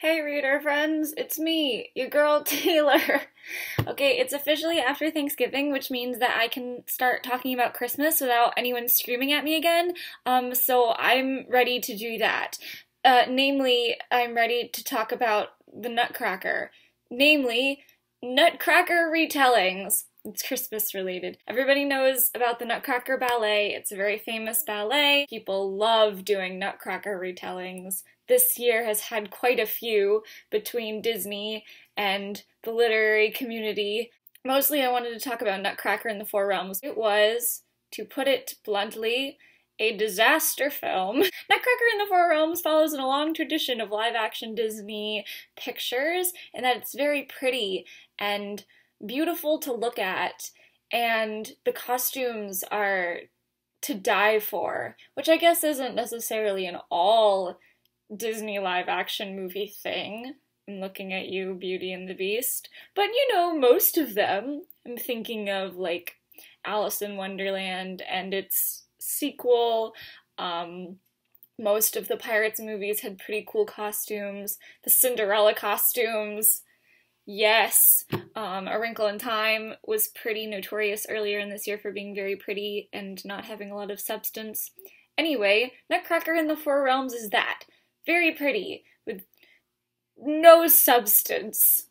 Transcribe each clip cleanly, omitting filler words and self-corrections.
Hey reader friends, it's me, your girl Taylor. Okay, it's officially after Thanksgiving, which means that I can start talking about Christmas without anyone screaming at me again. So I'm ready to do that. Namely, I'm ready to talk about the Nutcracker. Namely, Nutcracker retellings. It's Christmas related. Everybody knows about the Nutcracker ballet. It's a very famous ballet. People love doing Nutcracker retellings. This year has had quite a few between Disney and the literary community. Mostly I wanted to talk about Nutcracker in the Four Realms. It was, to put it bluntly, a disaster film. Nutcracker in the Four Realms follows in a long tradition of live-action Disney pictures, in that it's very pretty and beautiful to look at, and the costumes are to die for, which I guess isn't necessarily an all Disney live-action movie thing. I'm looking at you, Beauty and the Beast. But you know, most of them. I'm thinking of, like, Alice in Wonderland and its sequel. Most of the Pirates movies had pretty cool costumes. The Cinderella costumes. Yes, A Wrinkle in Time was pretty notorious earlier in this year for being very pretty and not having a lot of substance. Anyway, Nutcracker in the Four Realms is that. Very pretty, with no substance.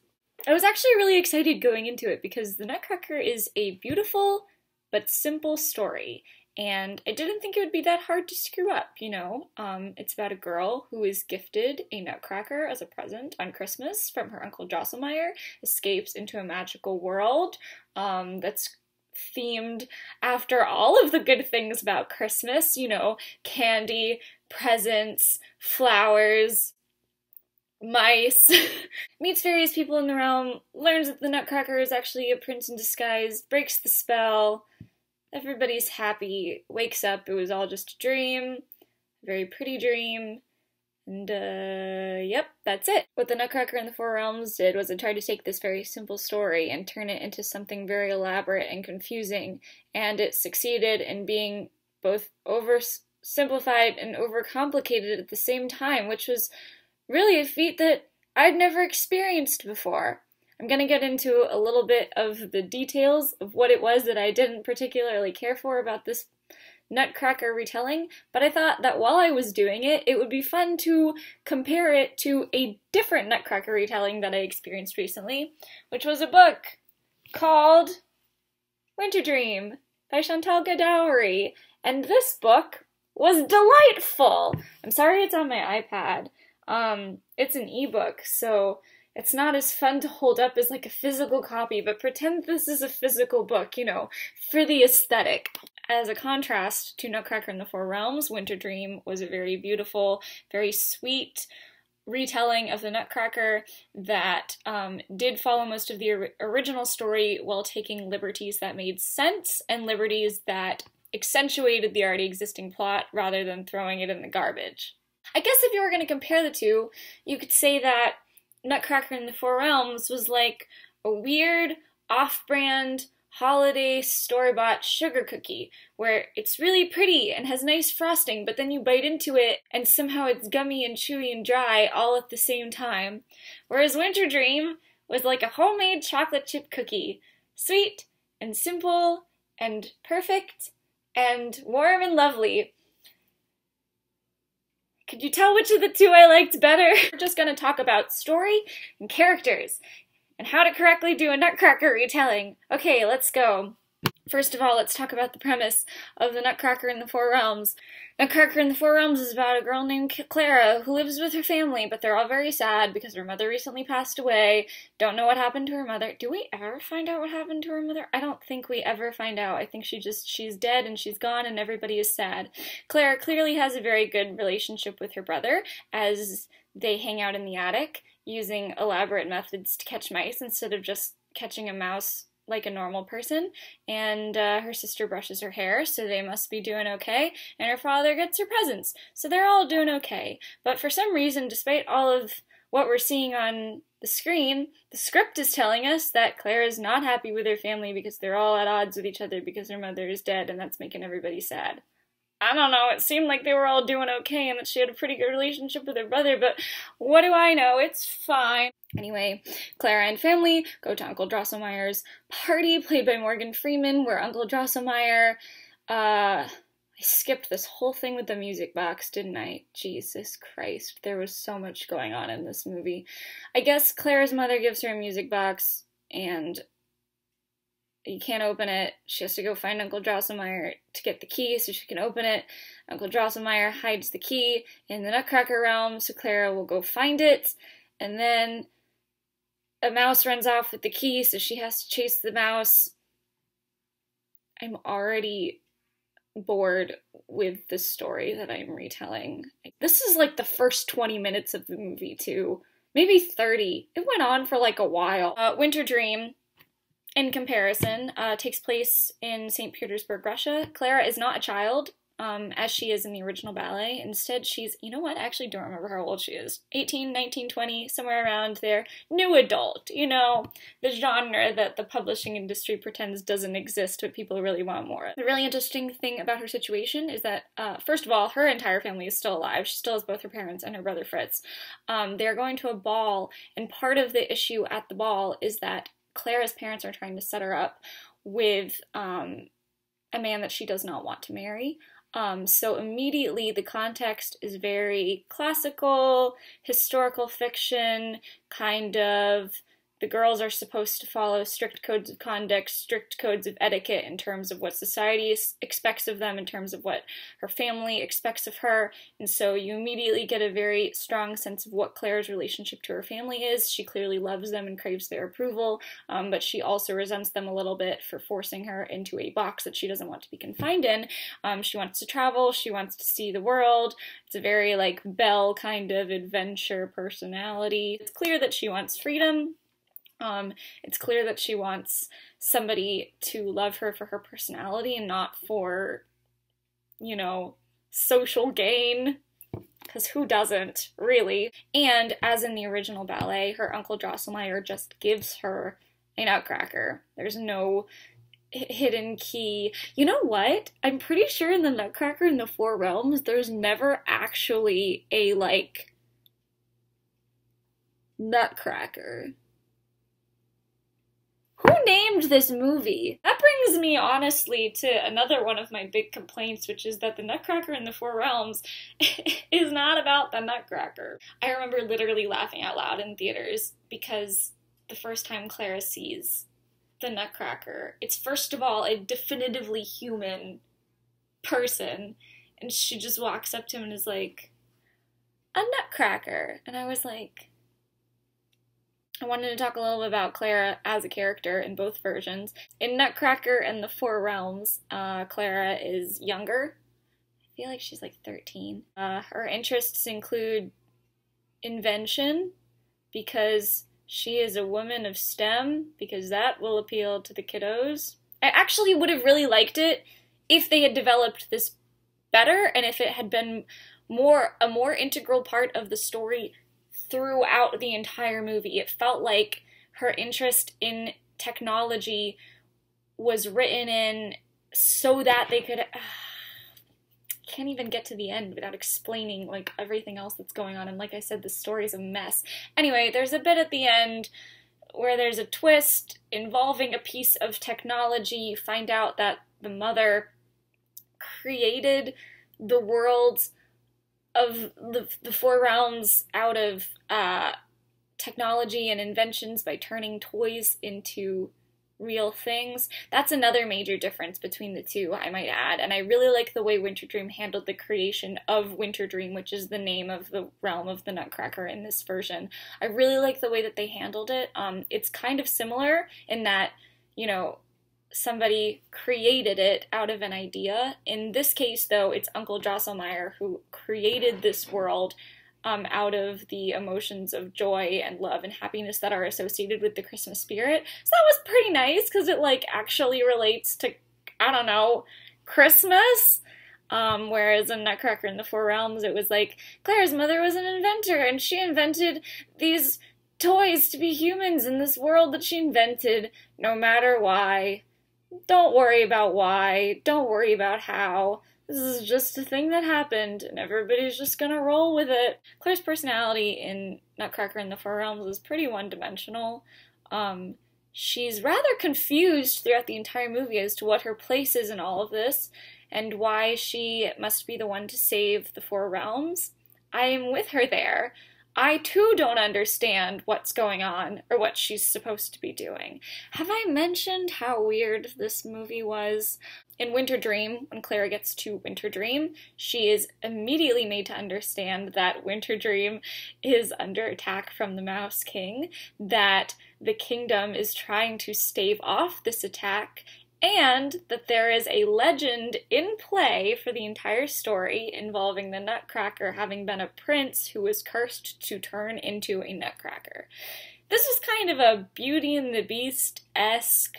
I was actually really excited going into it because the Nutcracker is a beautiful but simple story, and I didn't think it would be that hard to screw up, you know? It's about a girl who is gifted a nutcracker as a present on Christmas from her Uncle Drosselmeyer, escapes into a magical world that's themed after all of the good things about Christmas, you know, candy, presents, flowers, mice, meets various people in the realm, learns that the Nutcracker is actually a prince in disguise, breaks the spell, everybody's happy, wakes up, it was all just a dream, a very pretty dream, and yep, that's it. What the Nutcracker in the Four Realms did was it tried to take this very simple story and turn it into something very elaborate and confusing, and it succeeded in being both oversimplified and overcomplicated at the same time, which was really a feat that I'd never experienced before. I'm gonna get into a little bit of the details of what it was that I didn't particularly care for about this Nutcracker retelling, but I thought that while I was doing it, it would be fun to compare it to a different Nutcracker retelling that I experienced recently, which was a book called Winter Dream by Chantal Godowry, and this book was delightful! I'm sorry it's on my iPad. It's an ebook, so it's not as fun to hold up as like a physical copy, but pretend this is a physical book, you know, for the aesthetic. As a contrast to Nutcracker in the Four Realms, Winter Dream was a very beautiful, very sweet retelling of the Nutcracker that did follow most of the original story while taking liberties that made sense and liberties that accentuated the already existing plot rather than throwing it in the garbage. I guess if you were going to compare the two, you could say that Nutcracker in the Four Realms was like a weird, off-brand, holiday store-bought sugar cookie, where it's really pretty and has nice frosting, but then you bite into it and somehow it's gummy and chewy and dry all at the same time. Whereas Winter Dream was like a homemade chocolate chip cookie, sweet and simple and perfect and warm and lovely. Could you tell which of the two I liked better? We're just gonna talk about story and characters, and how to correctly do a Nutcracker retelling. Okay, let's go. First of all, let's talk about the premise of the Nutcracker in the Four Realms. Nutcracker in the Four Realms is about a girl named Clara who lives with her family, but they're all very sad because her mother recently passed away. Don't know what happened to her mother. Do we ever find out what happened to her mother? I don't think we ever find out. I think she's dead and she's gone and everybody is sad. Clara clearly has a very good relationship with her brother as they hang out in the attic using elaborate methods to catch mice instead of just catching a mouse like a normal person, and her sister brushes her hair, so they must be doing okay, and her father gets her presents, so they're all doing okay. But for some reason, despite all of what we're seeing on the screen, the script is telling us that Claire is not happy with her family because they're all at odds with each other because her mother is dead, and that's making everybody sad. I don't know, it seemed like they were all doing okay and that she had a pretty good relationship with her brother, but what do I know? It's fine. Anyway, Clara and family go to Uncle Drosselmeyer's party, played by Morgan Freeman, where Uncle Drosselmeyer, I skipped this whole thing with the music box, didn't I? Jesus Christ, there was so much going on in this movie. I guess Clara's mother gives her a music box, and you can't open it. She has to go find Uncle Drosselmeyer to get the key so she can open it. Uncle Drosselmeyer hides the key in the Nutcracker realm, so Clara will go find it. And then a mouse runs off with the key, so she has to chase the mouse. I'm already bored with the story that I'm retelling. This is like the first 20 minutes of the movie, too. Maybe 30. It went on for like a while. Winter Dream, in comparison, takes place in St. Petersburg, Russia. Clara is not a child, as she is in the original ballet. Instead, she's, you know what, I actually don't remember how old she is. 18, 19, 20, somewhere around there. New adult, you know, the genre that the publishing industry pretends doesn't exist, but people really want more of. The really interesting thing about her situation is that, first of all, her entire family is still alive. She still has both her parents and her brother Fritz. They're going to a ball, and part of the issue at the ball is that Clara's parents are trying to set her up with a man that she does not want to marry. So immediately the context is very classical, historical fiction, kind of. The girls are supposed to follow strict codes of conduct, strict codes of etiquette in terms of what society expects of them, in terms of what her family expects of her, and so you immediately get a very strong sense of what Clara's relationship to her family is. She clearly loves them and craves their approval, but she also resents them a little bit for forcing her into a box that she doesn't want to be confined in. She wants to travel, she wants to see the world. It's a very, like, Belle kind of adventure personality. It's clear that she wants freedom. It's clear that she wants somebody to love her for her personality and not for, you know, social gain. Because who doesn't, really? And as in the original ballet, her Uncle Drosselmeyer just gives her a Nutcracker. There's no hidden key. You know what? I'm pretty sure in the Nutcracker in the Four Realms, there's never actually a, like, Nutcracker. Who named this movie? That brings me, honestly, to another one of my big complaints, which is that the Nutcracker in the Four Realms is not about the Nutcracker. I remember literally laughing out loud in theaters because the first time Clara sees the Nutcracker, it's first of all a definitively human person, and she just walks up to him and is like, "A Nutcracker," and I was like, I wanted to talk a little bit about Clara as a character in both versions. In Nutcracker and the Four Realms, Clara is younger. I feel like she's like 13. Her interests include invention, because she is a woman of STEM, because that will appeal to the kiddos. I actually would have really liked it if they had developed this better, and if it had been a more integral part of the story throughout the entire movie. It felt like her interest in technology was written in so that they could... can't even get to the end without explaining, like, everything else that's going on, and like I said, the story's a mess. Anyway, there's a bit at the end where there's a twist involving a piece of technology. You find out that the mother created the world of the Four Realms out of technology and inventions by turning toys into real things. That's another major difference between the two, I might add, and I really like the way Winter Dream handled the creation of Winter Dream, which is the name of the realm of the Nutcracker in this version. I really like the way that they handled it. It's kind of similar in that, you know, somebody created it out of an idea. In this case, though, it's Uncle Drosselmeyer who created this world out of the emotions of joy and love and happiness that are associated with the Christmas spirit. So that was pretty nice, because it, like, actually relates to, I don't know, Christmas. Whereas in Nutcracker in the Four Realms, it was like, Clara's mother was an inventor, and she invented these toys to be humans in this world that she invented, no matter why. Don't worry about why. Don't worry about how. this is just a thing that happened, and everybody's just gonna roll with it. Claire's personality in Nutcracker in the Four Realms is pretty one-dimensional. She's rather confused throughout the entire movie as to what her place is in all of this, and why she must be the one to save the Four Realms. I am with her there. I too don't understand what's going on or what she's supposed to be doing. Have I mentioned how weird this movie was? In Winter Dream, when Clara gets to Winter Dream, she is immediately made to understand that Winter Dream is under attack from the Mouse King, that the kingdom is trying to stave off this attack, and that there is a legend in play for the entire story involving the Nutcracker having been a prince who was cursed to turn into a Nutcracker. This was kind of a Beauty and the Beast-esque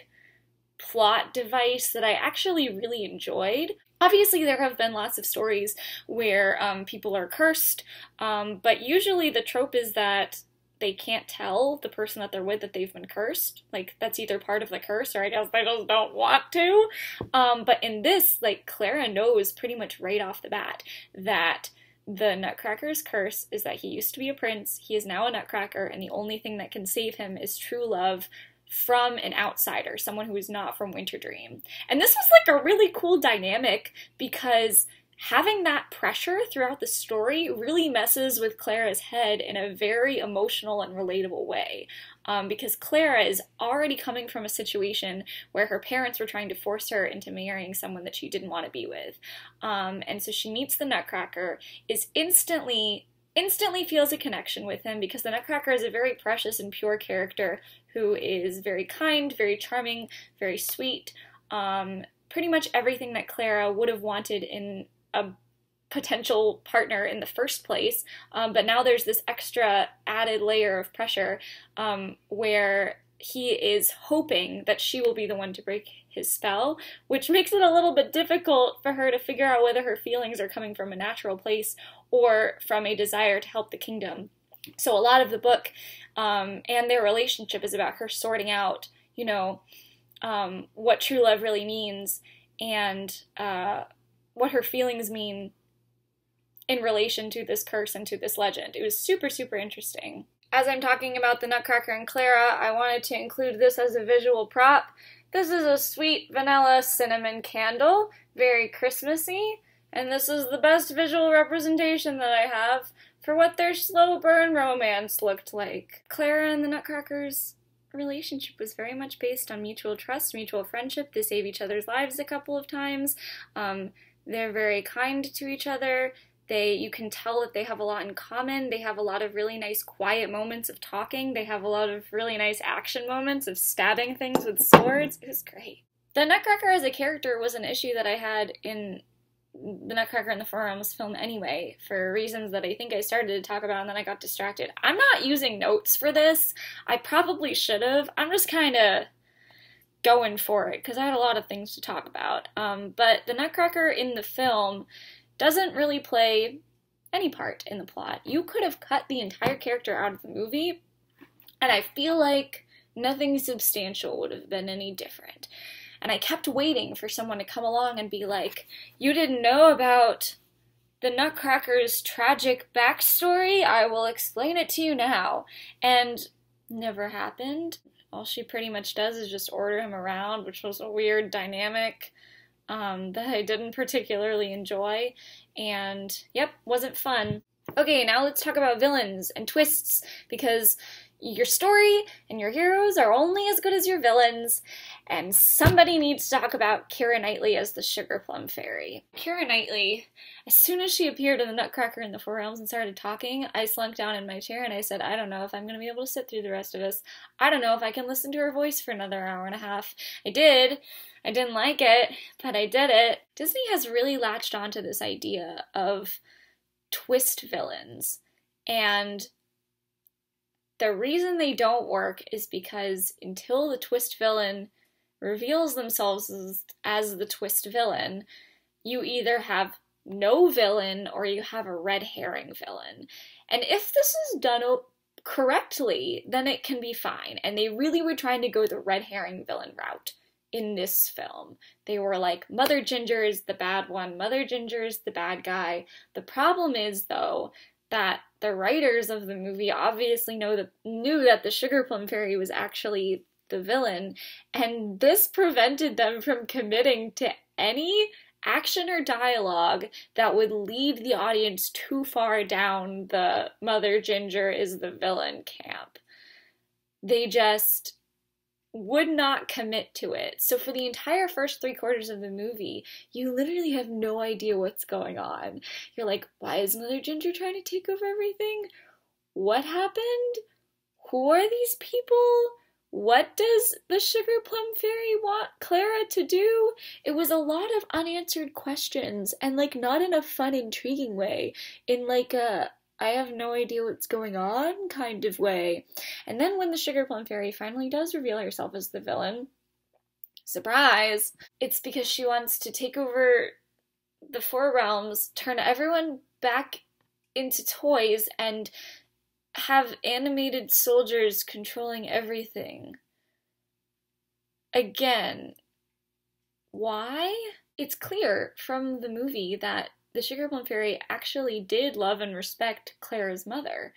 plot device that I actually really enjoyed. Obviously, there have been lots of stories where people are cursed, but usually the trope is that they can't tell the person that they're with that they've been cursed. Like, that's either part of the curse, or I guess they just don't want to. But in this, like, Clara knows pretty much right off the bat that the Nutcracker's curse is that he used to be a prince, he is now a Nutcracker, and the only thing that can save him is true love from an outsider, someone who is not from Winter Dream. And this was like a really cool dynamic, because having that pressure throughout the story really messes with Clara's head in a very emotional and relatable way. Because Clara is already coming from a situation where her parents were trying to force her into marrying someone that she didn't want to be with. And so she meets the Nutcracker, is instantly feels a connection with him, because the Nutcracker is a very precious and pure character who is very kind, very charming, very sweet. Pretty much everything that Clara would have wanted in a potential partner in the first place, but now there's this extra added layer of pressure where he is hoping that she will be the one to break his spell, which makes it a little bit difficult for her to figure out whether her feelings are coming from a natural place or from a desire to help the kingdom. So a lot of the book and their relationship is about her sorting out, you know, what true love really means, and what her feelings mean in relation to this curse and to this legend. It was super, super interesting. As I'm talking about the Nutcracker and Clara, I wanted to include this as a visual prop. This is a sweet vanilla cinnamon candle, very Christmassy, and this is the best visual representation that I have for what their slow burn romance looked like. Clara and the Nutcracker's relationship was very much based on mutual trust, mutual friendship. They save each other's lives a couple of times. They're very kind to each other. You can tell that they have a lot in common. They have a lot of really nice quiet moments of talking. They have a lot of really nice action moments of stabbing things with swords. It was great. The Nutcracker as a character was an issue that I had in the Nutcracker in the Four Realms film anyway, for reasons that I think I started to talk about and then I got distracted. I'm not using notes for this. I probably should have. I'm just kind of going for it, because I had a lot of things to talk about. But the Nutcracker in the film doesn't really play any part in the plot. You could have cut the entire character out of the movie, and I feel like nothing substantial would have been any different. And I kept waiting for someone to come along and be like, you didn't know about the Nutcracker's tragic backstory? I will explain it to you now. And never happened. All she pretty much does is just order him around, which was a weird dynamic that I didn't particularly enjoy, and yep, wasn't fun. Okay, now let's talk about villains and twists, because your story and your heroes are only as good as your villains, and somebody needs to talk about Keira Knightley as the Sugar Plum Fairy. Keira Knightley, as soon as she appeared in the Nutcracker in the Four Realms and started talking, I slunk down in my chair and I said, I don't know if I'm going to be able to sit through the rest of this. I don't know if I can listen to her voice for another hour and a half. I did. I didn't like it, but I did it. Disney has really latched onto this idea of twist villains, and the reason they don't work is because until the twist villain reveals themselves as the twist villain, you either have no villain or you have a red herring villain. And if this is done correctly, then it can be fine. And they really were trying to go the red herring villain route in this film. They were like, Mother Ginger is the bad one, Mother Ginger is the bad guy. The problem is, though, that the writers of the movie obviously knew that the Sugar Plum Fairy was actually the villain, and this prevented them from committing to any action or dialogue that would lead the audience too far down the Mother Ginger is the villain camp. They just would not commit to it. So for the entire first 3/4 of the movie, you literally have no idea what's going on. You're like, why is Mother Ginger trying to take over everything? What happened? Who are these people? What does the Sugar Plum Fairy want Clara to do? It was a lot of unanswered questions, and like not in a fun, intriguing way, in like a I have no idea what's going on kind of way. And then when the Sugar Plum Fairy finally does reveal herself as the villain, surprise, it's because she wants to take over the Four Realms, turn everyone back into toys, and have animated soldiers controlling everything. Again, why? It's clear from the movie that the Sugar Plum Fairy actually did love and respect Clara's mother.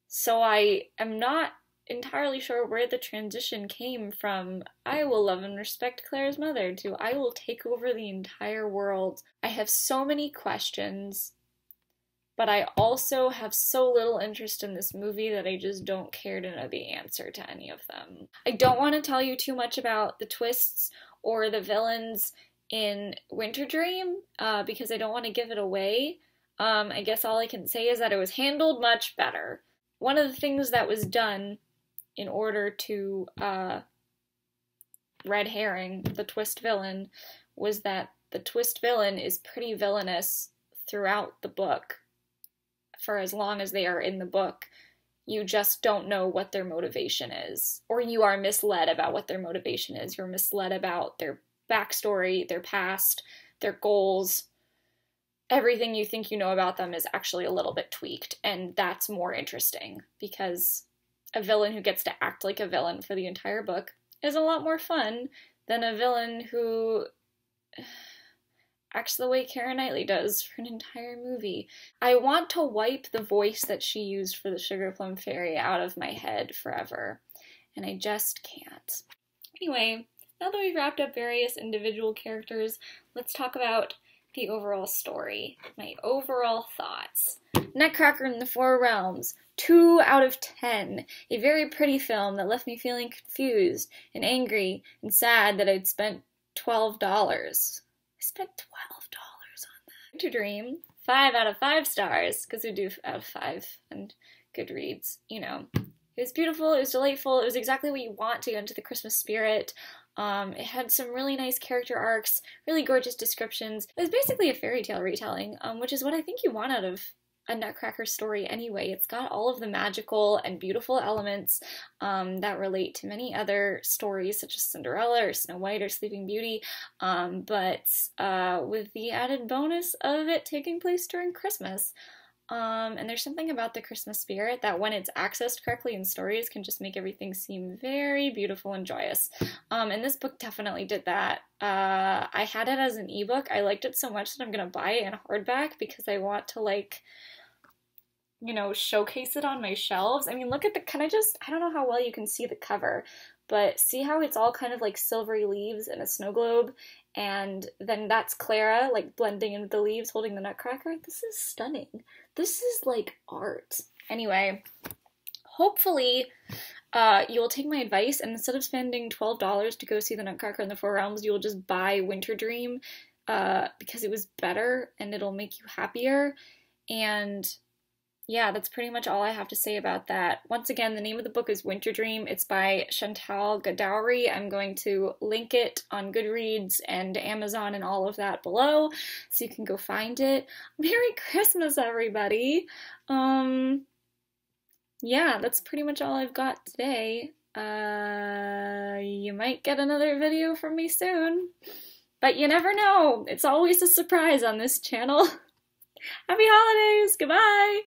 So I am not entirely sure where the transition came from I will love and respect Clara's mother to I will take over the entire world. I have so many questions, but I also have so little interest in this movie that I just don't care to know the answer to any of them. I don't want to tell you too much about the twists or the villains in Winter Dream, because I don't want to give it away. I guess all I can say is that it was handled much better. One of the things that was done in order to red herring the twist villain was that the twist villain is pretty villainous throughout the book. For as long as they are in the book, you just don't know what their motivation is. Or you are misled about what their motivation is. You're misled about their backstory, their past, their goals. Everything you think you know about them is actually a little bit tweaked, and that's more interesting, because a villain who gets to act like a villain for the entire book is a lot more fun than a villain who acts the way Keira Knightley does for an entire movie. I want to wipe the voice that she used for the Sugar Plum Fairy out of my head forever, and I just can't. Anyway, now that we've wrapped up various individual characters, let's talk about the overall story. My overall thoughts. Nutcracker in the Four Realms, 2 out of 10. A very pretty film that left me feeling confused and angry and sad that I'd spent $12. I spent $12 on that. Winter Dream, 5 out of 5 stars, because we do out of 5 and Goodreads, you know. It was beautiful, it was delightful, it was exactly what you want to get into the Christmas spirit. It had some really nice character arcs, really gorgeous descriptions. It was basically a fairy tale retelling, which is what I think you want out of a Nutcracker story anyway. It's got all of the magical and beautiful elements that relate to many other stories, such as Cinderella or Snow White or Sleeping Beauty, but with the added bonus of it taking place during Christmas. And there's something about the Christmas spirit that when it's accessed correctly in stories can just make everything seem very beautiful and joyous. And this book definitely did that. I had it as an ebook. I liked it so much that I'm gonna buy it in hardback because I want to, like, you know, showcase it on my shelves. I mean, look at the, I don't know how well you can see the cover, but see how it's all kind of like silvery leaves and a snow globe, and then that's Clara, like, blending into the leaves holding the Nutcracker. This is stunning. This is, like, art. Anyway, hopefully you will take my advice, and instead of spending $12 to go see the Nutcracker in the Four Realms, you will just buy Winter Dream, because it was better, and it'll make you happier, and yeah, that's pretty much all I have to say about that. Once again, the name of the book is Winter Dream. It's by Chantal Godowry. I'm going to link it on Goodreads and Amazon and all of that below, so you can go find it. Merry Christmas, everybody! Yeah, that's pretty much all I've got today. You might get another video from me soon, but you never know. It's always a surprise on this channel. Happy holidays! Goodbye!